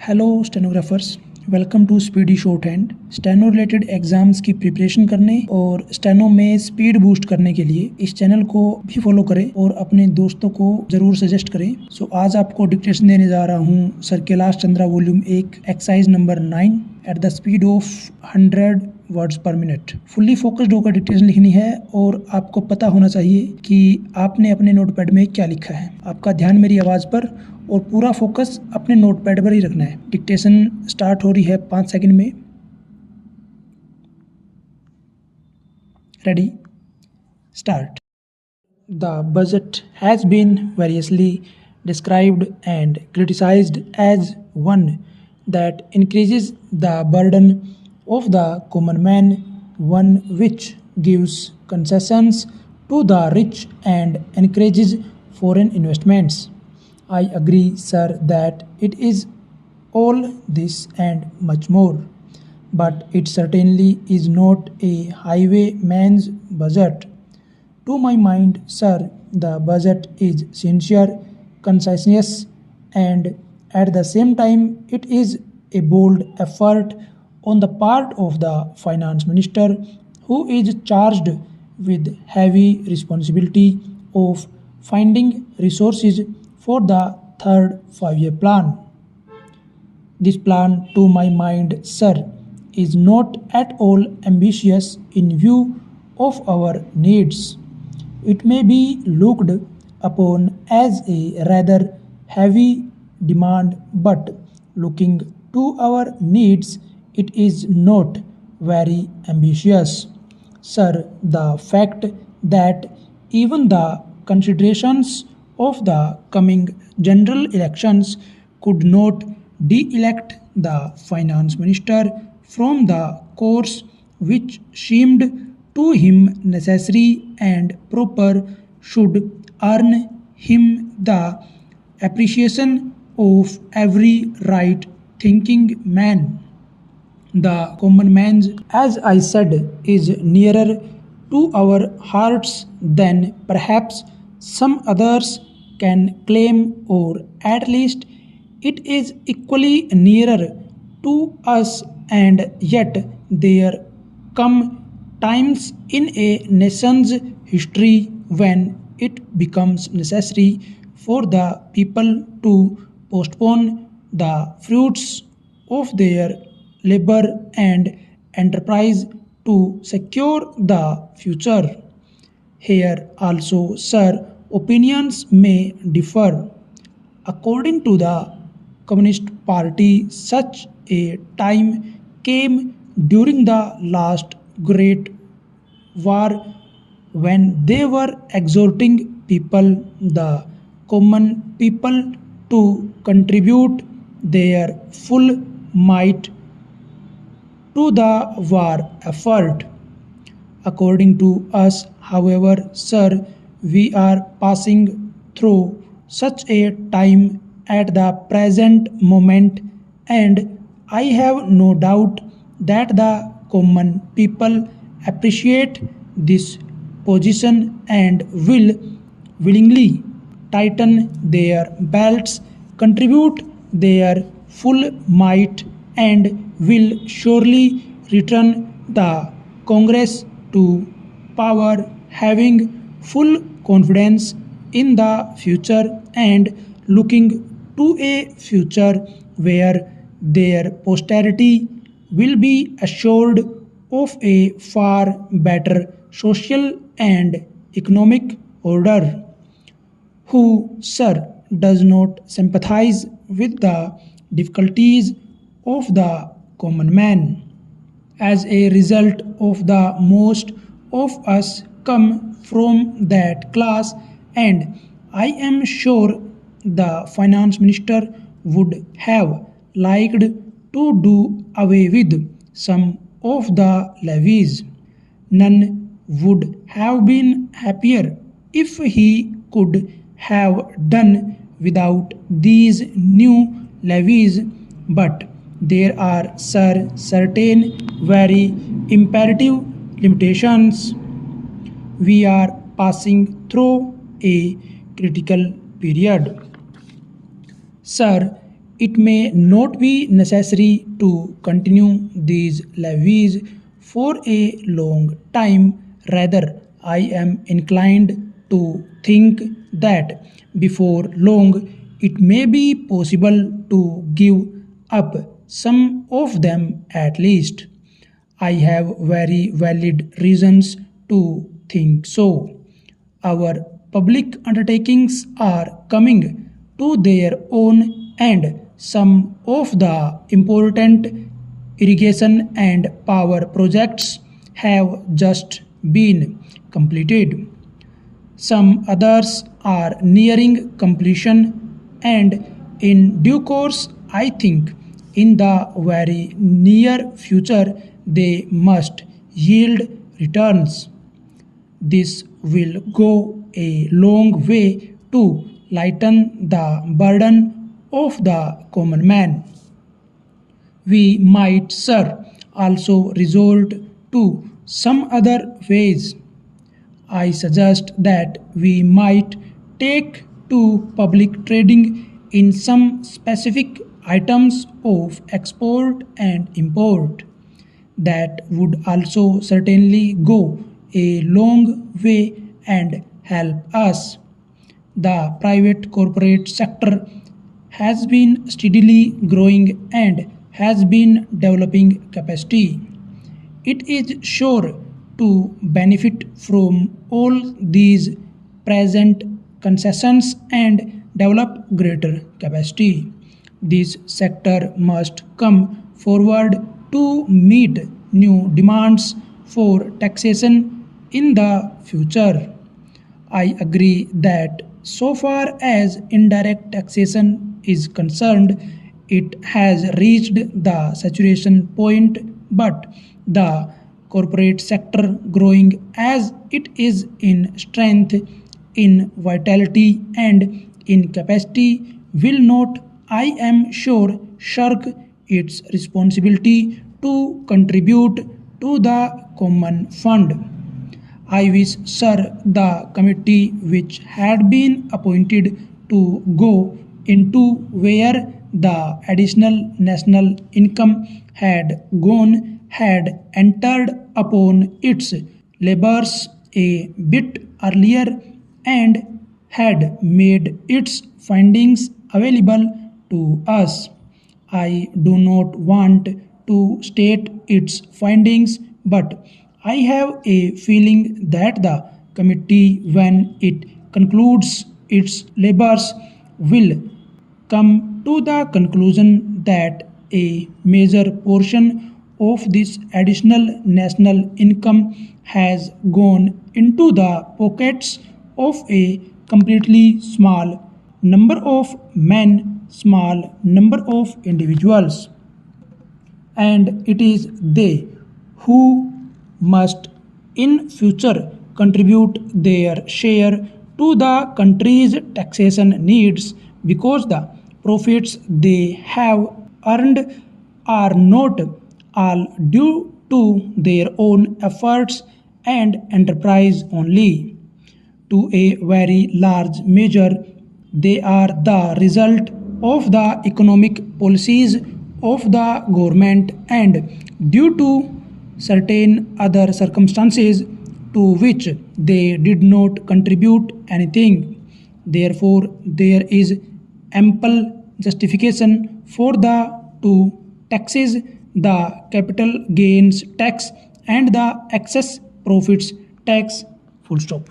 Hello stenographers, welcome to Speedy Shorthand. Steno related exams की preparation करने और steno में स्पीड बूस्ट करने के लिए इस चैनल को भी फॉलो करें और अपने दोस्तों को जरूर सजेस्ट करें। आज आपको डिक्टेशन देने जा रहा हूँ sir Kailash Chandra volume 1 exercise number 9 at the speed of 100 words पर मिनट। फुल्ली फोकस्ड होकर डिक्टेशन लिखनी है और आपको पता होना चाहिए कि आपने अपने नोटपैड में क्या लिखा है। आपका ध्यान मेरी आवाज़ पर और पूरा फोकस अपने नोटपैड पर ही रखना है। डिक्टेशन स्टार्ट हो रही है 5 सेकंड में। Ready, start. The budget has been variously described and criticized as one that increases the burden of the common man, one which gives concessions to the rich and encourages foreign investments. I agree, sir, that it is all this and much more, but it certainly is not a highwayman's budget. To my mind, sir, the budget is sincere, conscientious, and at the same time, it is a bold effort on the part of the finance minister, who is charged with heavy responsibility of finding resources for the third 5-year plan. This plan, to my mind, sir, is not at all ambitious in view of our needs. It may be looked upon as a rather heavy demand, but looking to our needs, it is not very ambitious. Sir, the fact that even the considerations of the coming general elections could not de-elect the finance minister from the course which seemed to him necessary and proper should earn him the appreciation of every right-thinking man. The common man, as I said, is nearer to our hearts than perhaps some others can claim, or at least it is equally nearer to us, and yet there come times in a nation's history when it becomes necessary for the people to postpone the fruits of their labor and enterprise to secure the future. Here also, sir, opinions may differ. According to the Communist Party, such a time came during the last Great War when they were exhorting people, the common people, to contribute their full might to the war effort. According to us, however, sir, we are passing through such a time at the present moment, and I have no doubt that the common people appreciate this position and will willingly tighten their belts, contribute their full might, and will surely return the Congress to power, having full confidence in the future and looking to a future where their posterity will be assured of a far better social and economic order. Who, sir, does not sympathize with the difficulties of the common man? As a result of the most of us come from that class, and I am sure the finance minister would have liked to do away with some of the levies. None would have been happier if he could have done without these new levies, but there are, sir, certain very imperative limitations. We are passing through a critical period. Sir, It may not be necessary to continue these levies for a long time. Rather, I am inclined to think that before long it may be possible to give up some of them at least. I have very valid reasons to think so. Our public undertakings are coming to their own, and some of the important irrigation and power projects have just been completed. Some others are nearing completion, and in due course, I think in the very near future, they must yield returns. This will go a long way to lighten the burden of the common man. We might, sir, also resort to some other ways. I suggest that we might take to public trading in some specific items of export and import. That would also certainly go a long way and help us. The private corporate sector has been steadily growing and has been developing capacity. It is sure to benefit from all these present concessions and develop greater capacity. This sector must come forward to meet new demands for taxation in the future. I agree that so far as indirect taxation is concerned, it has reached the saturation point, but the corporate sector, growing as it is in strength, in vitality, and in capacity, will not, I am sure, shirk its responsibility to contribute to the common fund. I wish, sir, the committee which had been appointed to go into where the additional national income had gone had entered upon its labors a bit earlier and had made its findings available to us. I do not want to state its findings, but I have a feeling that the committee, when it concludes its labors, will come to the conclusion that a major portion of this additional national income has gone into the pockets of a completely small number of men, small number of individuals, and it is they who must in future contribute their share to the country's taxation needs, because the profits they have earned are not all due to their own efforts and enterprise only. To a very large measure, they are the result of the economic policies of the government and due to certain other circumstances to which they did not contribute anything. Therefore, there is ample justification for the two taxes, the capital gains tax and the excess profits tax. Full stop.